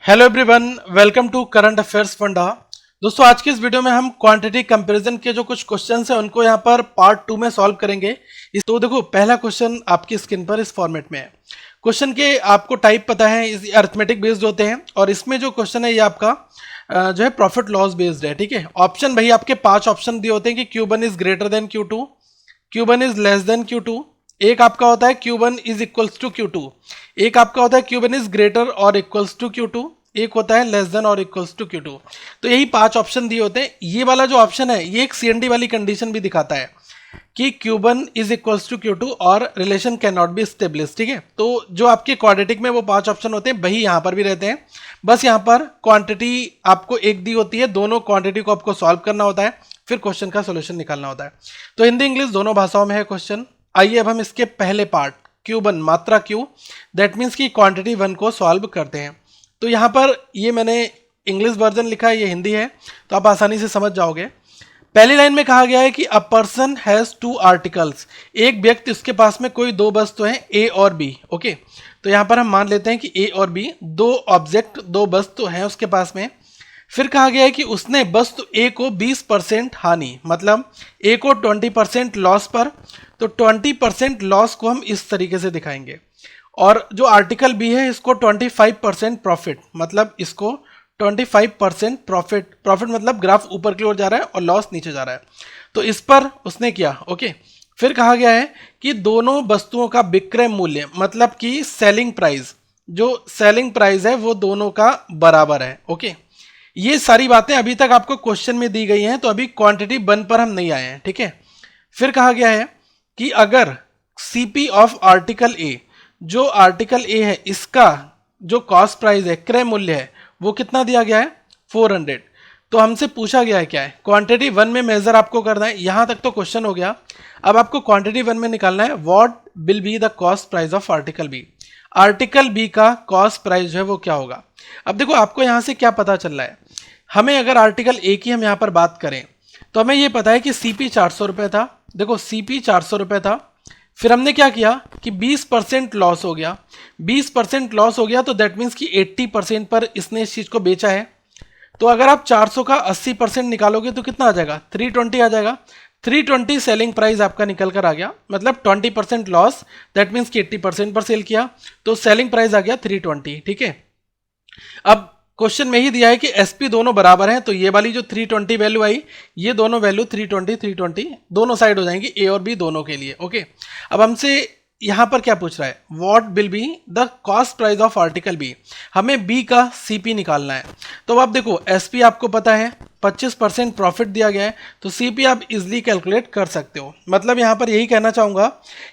Hello everyone, welcome to current affairs funda. दोस्तों, आज की इस वीडियो में हम क्वांटिटी कंपैरिजन के जो कुछ क्वेश्चंस हैं उनको यहाँ पर पार्ट 2 में सॉल्व करेंगे। तो देखो, पहला क्वेश्चन आपकी स्क्रीन पर इस फॉर्मेट में है। क्वेश्चन के आपको टाइप पता है, इस अरिथमेटिक बेस्ड होते हैं और इसमें जो क्वेश्चन है ये आपका जो है प्रॉफिट लॉस बेस्ड है। ठीक है, ऑप्शन भाई आपके 5 ऑप्शन दिए होते हैं कि Q1 is greater than Q2, Q1 is less than Q2, एक आपका होता है Q1 is equals to Q2, एक आपका होता है Q1 इज ग्रेटर और इक्वल्स टू Q2, एक होता है लेस देन और इक्वल्स टू Q2। तो यही 5 ऑप्शन दिए होते हैं। ये वाला जो ऑप्शन है ये एक CND वाली कंडीशन भी दिखाता है कि Q1 is equals to Q2 और relation can not be establish. ठीक है, तो जो आपके क्वाड्रेटिक में वो 5 ऑप्शन होते हैं वही यहाँ पर भी रहते हैं। बस यहाँ पर क्वांटिटी आपको एक दी होती है, दोनों क्वांटिटी को आपको सॉल्व करना होता है, फिर क्वेश्चन का सोल्यूशन निकालना होता है। तो हिंदी इंग्लिश दोनों भाषाओं में है क्वेश्चन। आइए अब हम इसके पहले पार्ट Q1 मात्रा Q, दैट मीन्स की क्वांटिटी 1 को सॉल्व करते हैं। तो यहाँ पर ये मैंने इंग्लिश वर्जन लिखा है, ये हिंदी है, तो आप आसानी से समझ जाओगे। पहली लाइन में कहा गया है कि अ पर्सन हैज 2 आर्टिकल्स, एक व्यक्ति उसके पास में कोई 2 वस्तु हैं A और B। ओके, तो यहाँ पर हम मान लेते हैं कि A और B दो ऑब्जेक्ट, 2 वस्तु हैं उसके पास में। फिर कहा गया है कि उसने वस्तु A को 20% हानि, मतलब A को 20% लॉस पर, तो 20% लॉस को हम इस तरीके से दिखाएंगे। और जो आर्टिकल बी है इसको 25% प्रॉफिट, मतलब इसको 25% प्रॉफिट, मतलब ग्राफ ऊपर की ओर जा रहा है और लॉस नीचे जा रहा है, तो इस पर उसने किया। ओके, फिर कहा गया है कि दोनों वस्तुओं का विक्रय मूल्य, मतलब कि सेलिंग प्राइस, जो सेलिंग प्राइस है वो दोनों का बराबर है। ओके, ये सारी बातें अभी तक आपको क्वेश्चन में दी गई हैं, तो अभी क्वांटिटी 1 पर हम नहीं आए हैं। ठीक है, फिर कहा गया है कि अगर CP ऑफ आर्टिकल ए, जो आर्टिकल ए है इसका जो कॉस्ट प्राइस है, क्रय मूल्य है, वो कितना दिया गया है 400। तो हमसे पूछा गया है क्या है, क्वांटिटी 1 में मेजर आपको करना है। यहां तक तो क्वेश्चन हो गया। अब आपको क्वांटिटी 1 में निकालना है what will be the cost price of article B. Article B का कॉस्ट प्राइस जो है वो क्या होगा। अब देखो, आपको यहां से क्या पता चल रहा है, हमें अगर आर्टिकल ए की हम यहां पर बात करें तो हमें यह पता है कि CP 400 रुपये था। देखो, CP 400 रुपये था, फिर हमने क्या किया कि 20% लॉस हो गया। 20% लॉस हो गया तो दैट मीन्स कि 80% पर इसने इस चीज को बेचा है। तो अगर आप 400 का 80% निकालोगे तो कितना आ जाएगा, 320 आ जाएगा। 320 सेलिंग प्राइस आपका निकल कर आ गया, मतलब 20% लॉस, दैट मीन्स कि 80% पर सेल किया, तो सेलिंग प्राइस आ गया 320। ठीक है, अब क्वेश्चन में ही दिया है कि SP दोनों बराबर हैं, तो ये वाली जो 320 वैल्यू आई, ये दोनों वैल्यू 320 दोनों साइड हो जाएंगी, A और B दोनों के लिए। ओके, अब हमसे यहां पर क्या पूछ रहा है, what will be the cost price of article B, हमें B का CP निकालना है। तो अब देखो, SP आपको पता है 25% प्रॉफिट दिया गया है, तो CP आप इजिली कैलकुलेट कर सकते हो। मतलब यहां पर यही कहना चाहूंगा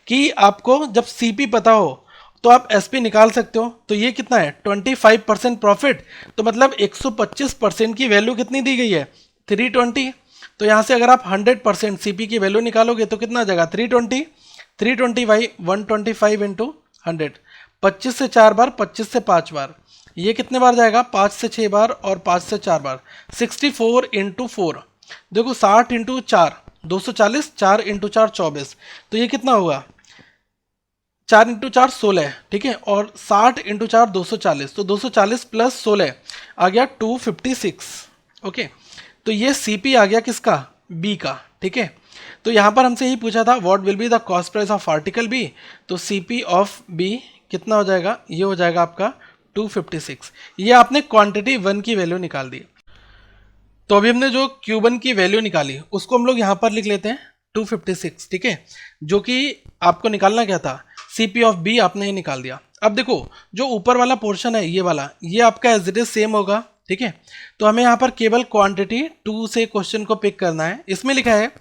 कि आपको जब CP पता हो तो आप SP निकाल सकते हो। तो ये कितना है 25% प्रॉफिट, तो मतलब 125% की वैल्यू कितनी दी गई है 320। तो यहाँ से अगर आप 100% CP की वैल्यू निकालोगे तो कितना आ जाएगा 320 बाई 125 इंटू 100, 25 से 4 बार, 25 से 5 बार, ये कितने बार जाएगा 5 से 6 बार और 5 से 4 बार, 64 इंटू 4, देखो 60 इंटू 4 240, 4 इंटू 4 24, तो ये कितना होगा 4 इंटू 4 16। ठीक है, और 60 इंटू 4 240, तो 240 प्लस 16 आ गया 256। ओके, तो ये CP आ गया किसका, B का। ठीक है, तो यहां पर हमसे यही पूछा था what will be the cost price of article B, तो CP ऑफ B कितना हो जाएगा, ये हो जाएगा आपका 256। ये आपने क्वांटिटी 1 की वैल्यू निकाल दी। तो अभी हमने जो Q1 की वैल्यू निकाली उसको हम लोग यहां पर लिख लेते हैं 256। ठीक है, जो कि आपको निकालना क्या था, CP ऑफ B आपने ये निकाल दिया। अब देखो, जो ऊपर वाला पोर्शन है ये वाला, ये आपका एज इट इज सेम होगा। ठीक है, तो हमें यहाँ पर केवल क्वांटिटी 2 से क्वेश्चन को पिक करना है। इसमें लिखा है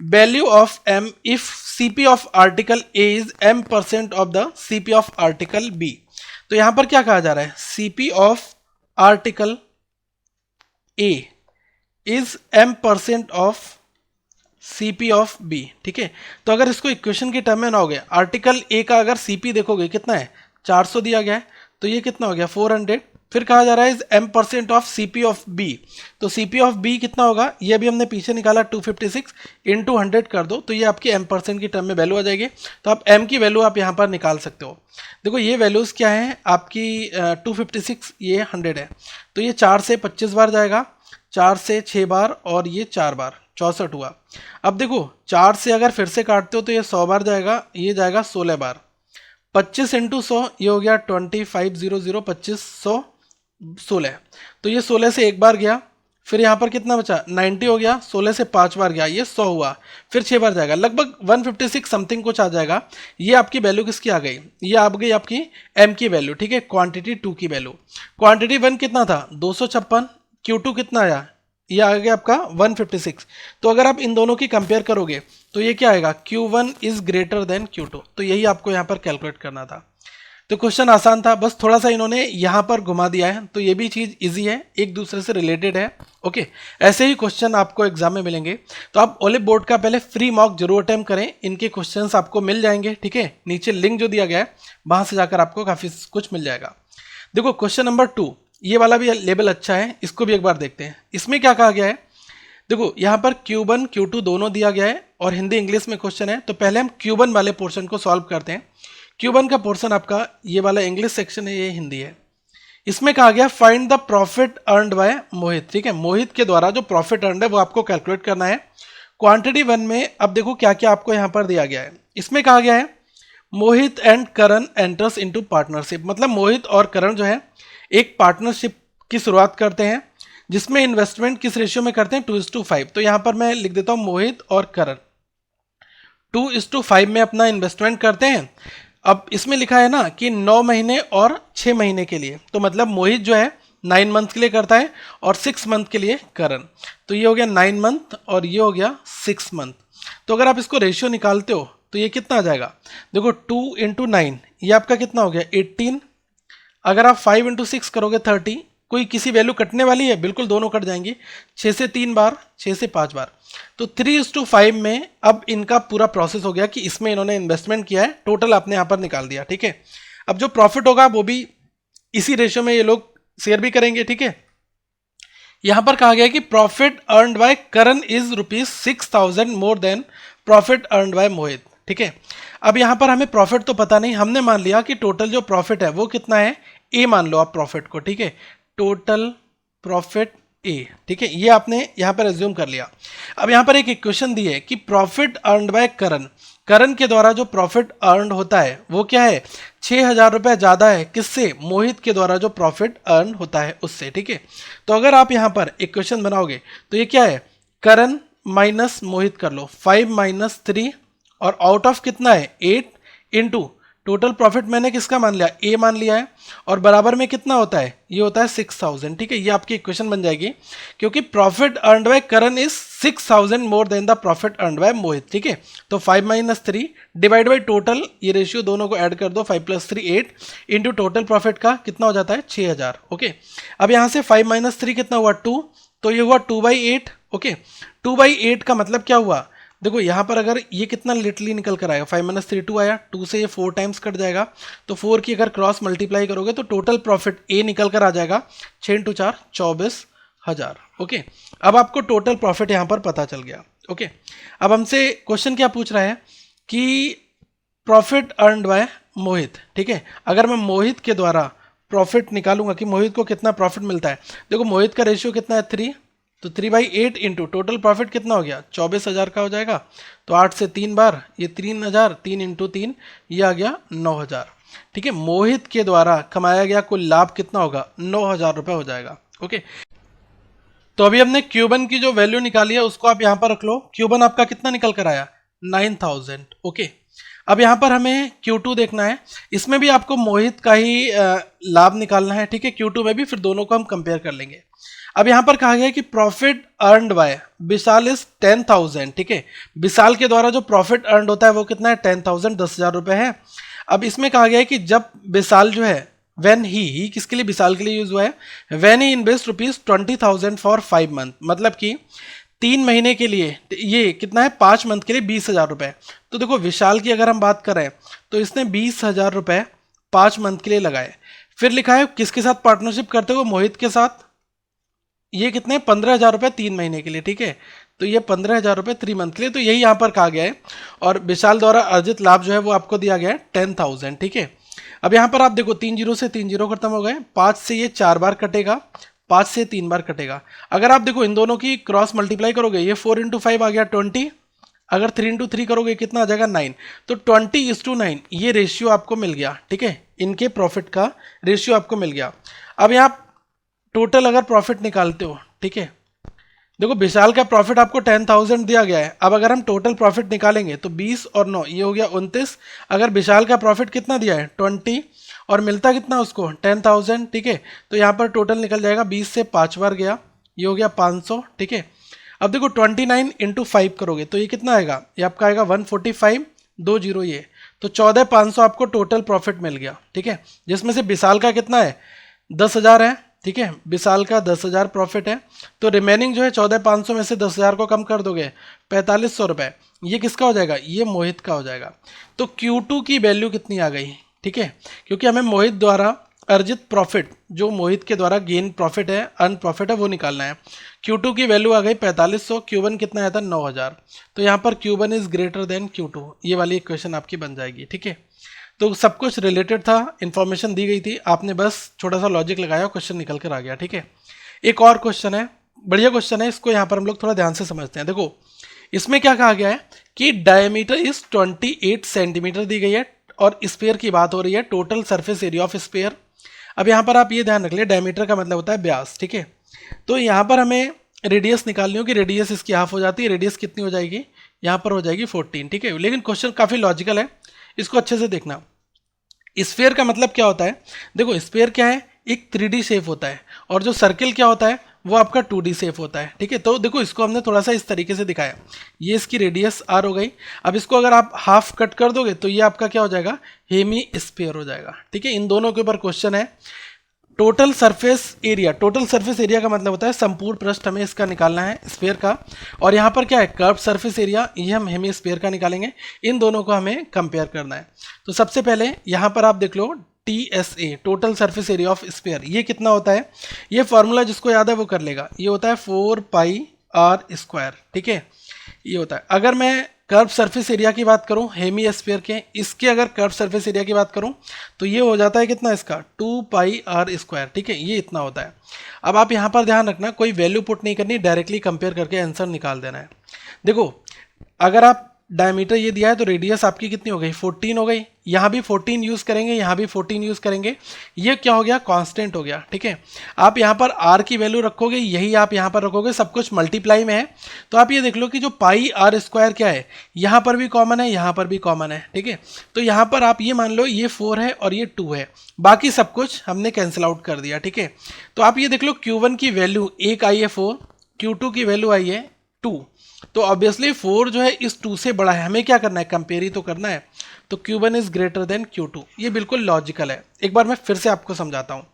value of M if CP of article A is M% of the CP of article B। तो यहाँ पर क्या कहा जा रहा है, CP of article A is M% of CP of B। ठीक है, तो अगर इसको इक्वेशन की टर्म में ना हो आर्टिकल A का अगर CP देखोगे कितना है 400 दिया गया है, तो ये कितना हो गया 400, फिर कहा जा रहा है is m% of CP of B। तो CP ऑफ B कितना होगा, ये भी हमने पीछे निकाला 256 इंटू 100 कर दो तो ये आपकी m% की टर्म में वैल्यू आ जाएगी। तो आप m की वैल्यू आप यहाँ पर निकाल सकते हो। देखो ये वैल्यूज़ क्या है आपकी 256, ये 100 है, तो ये 4 से 25 बार जाएगा, 4 से 6 बार और ये 4 बार, 64 हुआ। अब देखो 4 से अगर फिर से काटते हो तो ये 100 बार जाएगा, ये जाएगा 16 बार, 25 इंटू 100 ये हो गया 2500, 2500 16, तो ये 16 से एक बार गया, फिर यहाँ पर कितना बचा 90 हो गया, 16 से 5 बार गया, ये 100 हुआ, फिर 6 बार जाएगा, लगभग 156 समथिंग कुछ आ जाएगा। ये आपकी वैल्यू किसकी आ गई, ये आ गई आपकी m की वैल्यू, ठीक है, क्वांटिटी 2 की वैल्यू। क्वांटिटी 1 कितना था 256, Q2 कितना आया, ये आ गया आपका 156। तो अगर आप इन दोनों की कंपेयर करोगे तो ये क्या आएगा, Q1 is greater than Q2। तो यही आपको यहाँ पर कैलकुलेट करना था। तो क्वेश्चन आसान था, बस थोड़ा सा इन्होंने यहाँ पर घुमा दिया है, तो ये भी चीज़ इजी है, एक दूसरे से रिलेटेड है। ओके, ऐसे ही क्वेश्चन आपको एग्जाम में मिलेंगे, तो आप ओलिव बोर्ड का पहले फ्री मॉक जरूर अटेम्प्ट करें, इनके क्वेश्चंस आपको मिल जाएंगे, ठीक है, नीचे लिंक जो दिया गया है वहाँ से जाकर आपको काफ़ी कुछ मिल जाएगा। देखो क्वेश्चन नंबर 2, ये वाला भी लेवल अच्छा है, इसको भी एक बार देखते हैं। इसमें क्या कहा गया है, देखो यहाँ पर Q1 Q2 दोनों दिया गया है और हिंदी इंग्लिश में क्वेश्चन है। तो पहले हम Q1 वाले पोर्शन को सॉल्व करते हैं। Q1 का पोर्शन आपका ये वाला इंग्लिश सेक्शन है, ये हिंदी है। इसमें कहा गया find the profit earned by Mohit, ठीक है, मोहित के द्वारा जो प्रॉफिट अर्नड है वो आपको कैलकुलेट करना है। क्वांटिटी 1 में अब देखो क्या क्या आपको यहाँ पर दिया गया है। इसमें कहा गया है Mohit and Karan enters into partnership, मतलब मोहित और करण जो है एक पार्टनरशिप की शुरुआत करते हैं, जिसमें इन्वेस्टमेंट किस रेशियो में करते हैं 2:5। तो यहाँ पर मैं लिख देता हूँ मोहित और करण 2:5 में अपना इन्वेस्टमेंट करते हैं। अब इसमें लिखा है ना कि 9 महीने और 6 महीने के लिए, तो मतलब मोहित जो है 9 मंथ के लिए करता है और 6 मंथ के लिए करण। तो ये हो गया 9 मंथ और ये हो गया 6 मंथ। तो अगर आप इसको रेशियो निकालते हो तो ये कितना आ जाएगा, देखो 2 इंटू 9 ये आपका कितना हो गया 18, अगर आप 5 इंटू 6 करोगे 30, कोई किसी वैल्यू कटने वाली है, बिल्कुल दोनों कट जाएंगी, 6 से 3 बार, 6 से 5 बार। तो 3:5 में अब इनका पूरा प्रोसेस हो गया कि इसमें इन्होंने इन्वेस्टमेंट किया है, टोटल आपने यहाँ पर निकाल दिया, ठीक है। अब जो प्रॉफिट होगा वो भी इसी रेशियो में ये लोग शेयर भी करेंगे, ठीक है। यहाँ पर कहा गया है कि profit earned by Karan is ₹6,000 more than profit earned by Mohit, ठीक है। अब यहाँ पर हमें प्रॉफिट तो पता नहीं, हमने मान लिया कि टोटल जो प्रॉफिट है वो कितना है, ए मान लो आप प्रॉफिट को, ठीक है, टोटल प्रॉफिट ए, ठीक है, ये आपने यहाँ पर एज्यूम कर लिया। अब यहाँ पर एक इक्वेशन दी है कि प्रॉफिट अर्नड बाय करण, करण के द्वारा जो प्रॉफिट अर्न होता है वो क्या है 6,000 रुपये ज़्यादा है किससे, मोहित के द्वारा जो प्रॉफिट अर्न होता है उससे, ठीक है। तो अगर आप यहाँ पर इक्वेशन बनाओगे तो ये क्या है, करण माइनस मोहित कर लो, 5 माइनस 3 और आउट ऑफ कितना है 8 इंटू टोटल प्रॉफिट मैंने किसका मान लिया, ए मान लिया है, और बराबर में कितना होता है, ये होता है 6,000, ठीक है। ये आपकी इक्वेशन बन जाएगी, क्योंकि profit earned by Karan is 6,000 more than the profit earned by Mohit, ठीक है। तो 5 माइनस 3 डिवाइड बाई टोटल, ये रेशियो दोनों को ऐड कर दो, 5 प्लस 3 8 इंटू टोटल प्रॉफिट का कितना हो जाता है 6,000, ओके। अब यहाँ से 5 माइनस 3 कितना हुआ 2, तो ये हुआ 2/8, ओके। 2/8 का मतलब क्या हुआ, देखो यहाँ पर अगर ये कितना लिटरली निकल कर आएगा, 5 माइनस 3 2 आया, 2 से ये 4 टाइम्स कट जाएगा, तो 4 की अगर क्रॉस मल्टीप्लाई करोगे तो टोटल प्रॉफिट ए निकल कर आ जाएगा 6 × 4 24,000, ओके। अब आपको टोटल प्रॉफिट यहाँ पर पता चल गया, ओके। अब हमसे क्वेश्चन क्या पूछ रहा है कि प्रॉफिट अर्नड बाय मोहित, ठीक है। अगर मैं मोहित के द्वारा प्रॉफिट निकालूंगा कि मोहित को कितना प्रॉफिट मिलता है, देखो मोहित का रेशियो कितना है 3, तो 3/8 इंटू टोटल प्रॉफिट कितना हो गया 24,000 का हो जाएगा, तो 8 से 3 बार ये 3,000, 3 इंटू 3 ये आ गया 9,000, ठीक है। मोहित के द्वारा कमाया गया कुल लाभ कितना होगा 9,000 रुपये हो जाएगा, ओके। तो अभी हमने Q1 की जो वैल्यू निकाली है उसको आप यहाँ पर रख लो, Q1 आपका कितना निकल कर आया 9,000, ओके। अब यहाँ पर हमें Q2 देखना है, इसमें भी आपको मोहित का ही लाभ निकालना है, ठीक है। Q2 में भी फिर दोनों को हम कंपेयर कर लेंगे। अब यहाँ पर कहा गया है कि profit earned bye Vishal is 10,000, ठीक है। विशाल के द्वारा जो प्रॉफिट अर्नड होता है वो कितना है 10,000, 10,000 रुपये है। अब इसमें कहा गया है कि जब विशाल जो है व्हेन ही किसके लिए, विशाल के लिए यूज हुआ है, when he invest ₹20,000 for 5 month, मतलब कि 3 महीने के लिए, ये कितना है 5 मंथ के लिए 20,000 रुपये। तो देखो विशाल की अगर हम बात करें तो इसने 20,000 रुपये 5 मंथ के लिए लगाए, फिर लिखा है किसके साथ पार्टनरशिप करते हो, मोहित के साथ। ये कितने 15,000 रुपये 3 महीने के लिए, ठीक है। तो ये 15,000 रुपये 3 मंथ के लिए, तो यही यहाँ पर कहा गया है। और विशाल द्वारा अर्जित लाभ जो है वो आपको दिया गया है 10,000, ठीक है। अब यहाँ पर आप देखो 3 जीरो से 3 जीरो खत्म हो गए, 5 से ये 4 बार कटेगा, 5 से 3 बार कटेगा। अगर आप देखो इन दोनों की क्रॉस मल्टीप्लाई करोगे, ये 4 इंटू 5 आ गया 20, अगर 3 इंटू 3 करोगे कितना आ जाएगा 9। तो 20:9 ये रेशियो आपको मिल गया, ठीक है। इनके प्रॉफिट का रेशियो आपको मिल गया। अब यहाँ टोटल अगर प्रॉफिट निकालते हो, ठीक है, देखो विशाल का प्रॉफिट आपको 10,000 दिया गया है। अब अगर हम टोटल प्रॉफिट निकालेंगे तो 20 और 9 ये हो गया 29। अगर विशाल का प्रॉफिट कितना दिया है 20 और मिलता कितना उसको 10,000, ठीक है। तो यहाँ पर टोटल निकल जाएगा 20 से 5 बार गया, ये हो गया 500, ठीक है। अब देखो 29 इंटू 5 करोगे तो ये कितना आएगा, ये आपका आएगा 145, 2 जीरो ये, तो 14,500 आपको टोटल प्रॉफिट मिल गया, ठीक है। जिसमें से विशाल का कितना है 10,000 है, ठीक है। विशाल का 10,000 प्रॉफिट है, तो रिमेनिंग जो है 14,500 में से 10,000 को कम कर दोगे 4,500 रुपये, ये किसका हो जाएगा, ये मोहित का हो जाएगा। तो Q2 की वैल्यू कितनी आ गई, ठीक है, क्योंकि हमें मोहित द्वारा अर्जित प्रॉफिट, जो मोहित के द्वारा गेन प्रॉफिट है, अर्न प्रॉफिट है, वो निकालना है। Q2 की वैल्यू आ गई 4,500, Q1 कितना आया था 9,000। तो यहाँ पर Q1 is greater than Q2, ये वाली इक्वेशन आपकी बन जाएगी, ठीक है। तो सब कुछ रिलेटेड था, इन्फॉर्मेशन दी गई थी, आपने बस थोड़ा सा लॉजिक लगाया, क्वेश्चन निकल कर आ गया, ठीक है। एक और क्वेश्चन है, बढ़िया क्वेश्चन है, इसको यहाँ पर हम लोग थोड़ा ध्यान से समझते हैं। देखो इसमें क्या कहा गया है कि डायमीटर इज 28 सेंटीमीटर दी गई है और स्पेयर की बात हो रही है, total surface area of sphere. अब यहाँ पर आप ये ध्यान रख लिया, डायमीटर का मतलब होता है व्यास, ठीक है। तो यहाँ पर हमें रेडियस निकालनी होगी, रेडियस इसकी हाफ हो जाती है, रेडियस कितनी हो जाएगी, यहाँ पर हो जाएगी 14, ठीक है। लेकिन क्वेश्चन काफ़ी लॉजिकल है, इसको अच्छे से देखना। स्फीयर का मतलब क्या होता है, देखो स्फीयर क्या है, एक 3D शेप होता है, और जो सर्किल क्या होता है वो आपका 2D शेप होता है, ठीक है। तो देखो इसको हमने थोड़ा सा इस तरीके से दिखाया, ये इसकी रेडियस r हो गई। अब इसको अगर आप हाफ कट कर दोगे तो ये आपका क्या हो जाएगा, हेमी स्फीयर हो जाएगा, ठीक है। इन दोनों के ऊपर क्वेश्चन है। Total surface area, total surface area का मतलब होता है संपूर्ण पृष्ठ, हमें इसका निकालना है स्फीयर का। और यहाँ पर क्या है, कर्व सरफेस एरिया, ये हम हेमी स्फीयर का निकालेंगे। इन दोनों को हमें कंपेयर करना है। तो सबसे पहले यहाँ पर आप देख लो TSA, total surface area of sphere, ये कितना होता है, ये फॉर्मूला जिसको याद है वो कर लेगा, ये होता है 4πr², ठीक है, ये होता है। अगर मैं कर्व सरफेस एरिया की बात करूं, हेमी स्फीयर के, इसके अगर कर्व सरफेस एरिया की बात करूं तो ये हो जाता है कितना इसका 2πr², ठीक है, ये इतना होता है। अब आप यहां पर ध्यान रखना, कोई वैल्यू पुट नहीं करनी, डायरेक्टली कंपेयर करके आंसर निकाल देना है। देखो अगर आप डायमीटर ये दिया है तो रेडियस आपकी कितनी हो गई 14 हो गई, यहाँ भी 14 यूज़ करेंगे, यहाँ भी 14 यूज़ करेंगे, ये क्या हो गया कांस्टेंट हो गया, ठीक है। आप यहाँ पर r की वैल्यू रखोगे, यही आप यहाँ पर रखोगे, सब कुछ मल्टीप्लाई में है। तो आप ये देख लो कि जो πr² क्या है, यहाँ पर भी कॉमन है, यहाँ पर भी कॉमन है, ठीक है। तो यहाँ पर आप ये मान लो ये 4 है और ये 2 है, बाकी सब कुछ हमने कैंसिल आउट कर दिया, ठीक है। तो आप ये देख लो Q1 की वैल्यू एक आई है 4, Q2 की वैल्यू आई है 2, तो ऑब्वियसली 4 जो है इस 2 से बड़ा है, हमें क्या करना है, कंपेयर ही तो करना है। तो Q1 is greater than Q2, ये बिल्कुल लॉजिकल है। एक बार मैं फिर से आपको समझाता हूँ,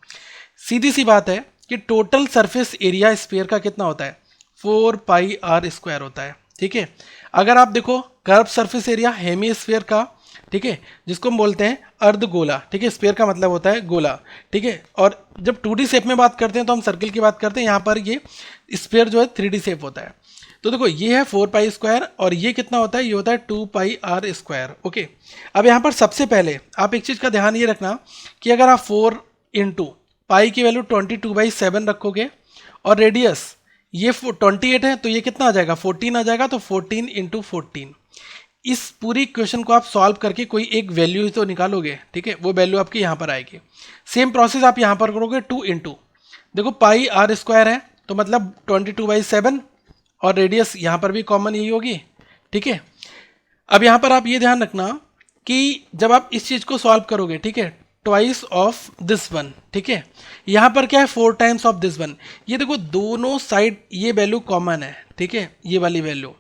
सीधी सी बात है कि टोटल सरफेस एरिया स्फीयर का कितना होता है 4πr² होता है, ठीक है। अगर आप देखो curve surface area hemisphere का, ठीक है, जिसको हम बोलते हैं अर्धगोला, ठीक है, स्फीयर का मतलब होता है गोला, ठीक है। और जब 2D शेप में बात करते हैं तो हम सर्किल की बात करते हैं, यहाँ पर ये स्फीयर जो है 3D शेप होता है। तो देखो ये है 4π² और ये कितना होता है, ये होता है 2πr², ओके। अब यहाँ पर सबसे पहले आप एक चीज़ का ध्यान ये रखना कि अगर आप 4 इंटू पाई की वैल्यू 22/7 रखोगे और रेडियस ये 28 है तो ये कितना आ जाएगा 14 आ जाएगा, तो 14 इंटू 14। इस पूरी इक्वेशन को आप सॉल्व करके कोई एक वैल्यू ही तो निकालोगे, ठीक है, वो वैल्यू आपकी यहाँ पर आएगी। सेम प्रोसेस आप यहाँ पर करोगे 2 इंटू, देखो πr² है तो मतलब 22/7 और रेडियस यहाँ पर भी कॉमन यही होगी, ठीक है। अब यहाँ पर आप ये ध्यान रखना कि जब आप इस चीज़ को सॉल्व करोगे, ठीक है, ट्वाइस ऑफ दिस वन, ठीक है, यहाँ पर क्या है 4 टाइम्स ऑफ दिस वन, ये देखो दोनों साइड ये वैल्यू कॉमन है, ठीक है, ये वाली वैल्यू।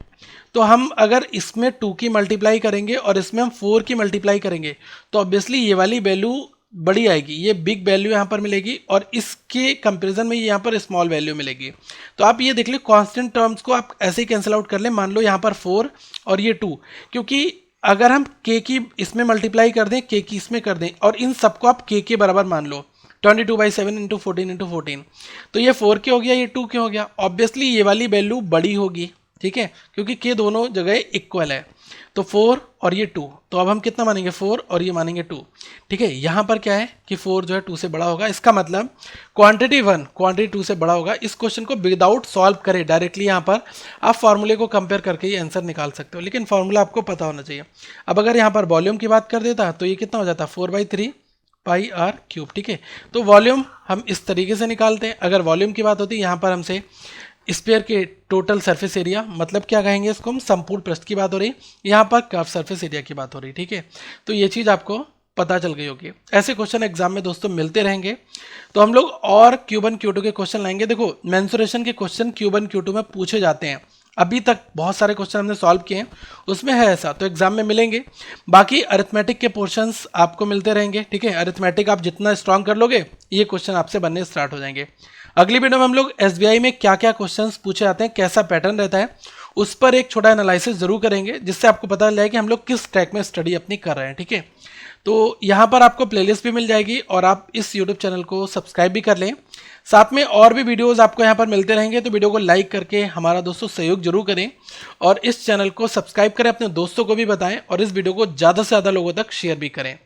तो हम अगर इसमें 2 की मल्टीप्लाई करेंगे और इसमें हम 4 की मल्टीप्लाई करेंगे तो ऑब्वियसली ये वाली वैल्यू बड़ी आएगी, ये बिग वैल्यू यहाँ पर मिलेगी और इसके कंपैरिजन में यहाँ पर स्मॉल वैल्यू मिलेगी। तो आप ये देख लो कांस्टेंट टर्म्स को आप ऐसे ही कैंसिल आउट कर लें, मान लो यहाँ पर 4 और ये 2, क्योंकि अगर हम k की इसमें मल्टीप्लाई कर दें, k की इसमें कर दें और इन सबको आप k के बराबर मान लो 22/7 इंटू 14 तो ये 4 के हो गया, ये 2 के हो गया। ऑब्वियसली ये वाली वैल्यू बड़ी होगी, ठीक है, क्योंकि के दोनों जगह इक्वल है। तो 4 और ये 2, तो अब हम कितना मानेंगे 4 और ये मानेंगे 2, ठीक है। यहाँ पर क्या है कि 4 जो है 2 से बड़ा होगा, इसका मतलब क्वांटिटी 1 क्वांटिटी 2 से बड़ा होगा। इस क्वेश्चन को विदाउट सॉल्व करे डायरेक्टली यहाँ पर आप फार्मूले को कंपेयर करके ये आंसर निकाल सकते हो, लेकिन फार्मूला आपको पता होना चाहिए। अब अगर यहाँ पर वॉल्यूम की बात कर देता तो ये कितना हो जाता 4/3 पाई आर क्यूब, ठीक है। तो वॉल्यूम हम इस तरीके से निकालते हैं। अगर वॉल्यूम की बात होती यहाँ पर हमसे स्फीयर के टोटल सरफेस एरिया, मतलब क्या कहेंगे इसको हम, संपूर्ण पृष्ठ की बात हो रही, यहाँ पर कर्व सरफेस एरिया की बात हो रही, ठीक है। तो ये चीज़ आपको पता चल गई होगी। ऐसे क्वेश्चन एग्जाम में दोस्तों मिलते रहेंगे, तो हम लोग और Q1 Q2 के क्वेश्चन लाएंगे। देखो मेंसुरेशन के क्वेश्चन Q1 Q2 में पूछे जाते हैं, अभी तक बहुत सारे क्वेश्चन हमने सॉल्व किए हैं, उसमें है ऐसा, तो एग्जाम में मिलेंगे। बाकी अरिथमेटिक के पोर्शंस आपको मिलते रहेंगे, ठीक है। अरिथमेटिक आप जितना स्ट्रांग कर लोगे ये क्वेश्चन आपसे बनने स्टार्ट हो जाएंगे। अगली वीडियो में हम लोग SBI में क्या क्या क्वेश्चंस पूछे जाते हैं, कैसा पैटर्न रहता है, उस पर एक छोटा एनालिसिस जरूर करेंगे, जिससे आपको पता चल जाए कि हम लोग किस ट्रैक में स्टडी अपनी कर रहे हैं, ठीक है। तो यहाँ पर आपको प्लेलिस्ट भी मिल जाएगी और आप इस यूट्यूब चैनल को सब्सक्राइब भी कर लें। साथ में और भी वीडियोस आपको यहाँ पर मिलते रहेंगे, तो वीडियो को लाइक करके हमारा दोस्तों सहयोग जरूर करें और इस चैनल को सब्सक्राइब करें, अपने दोस्तों को भी बताएं और इस वीडियो को ज़्यादा से ज़्यादा लोगों तक शेयर भी करें।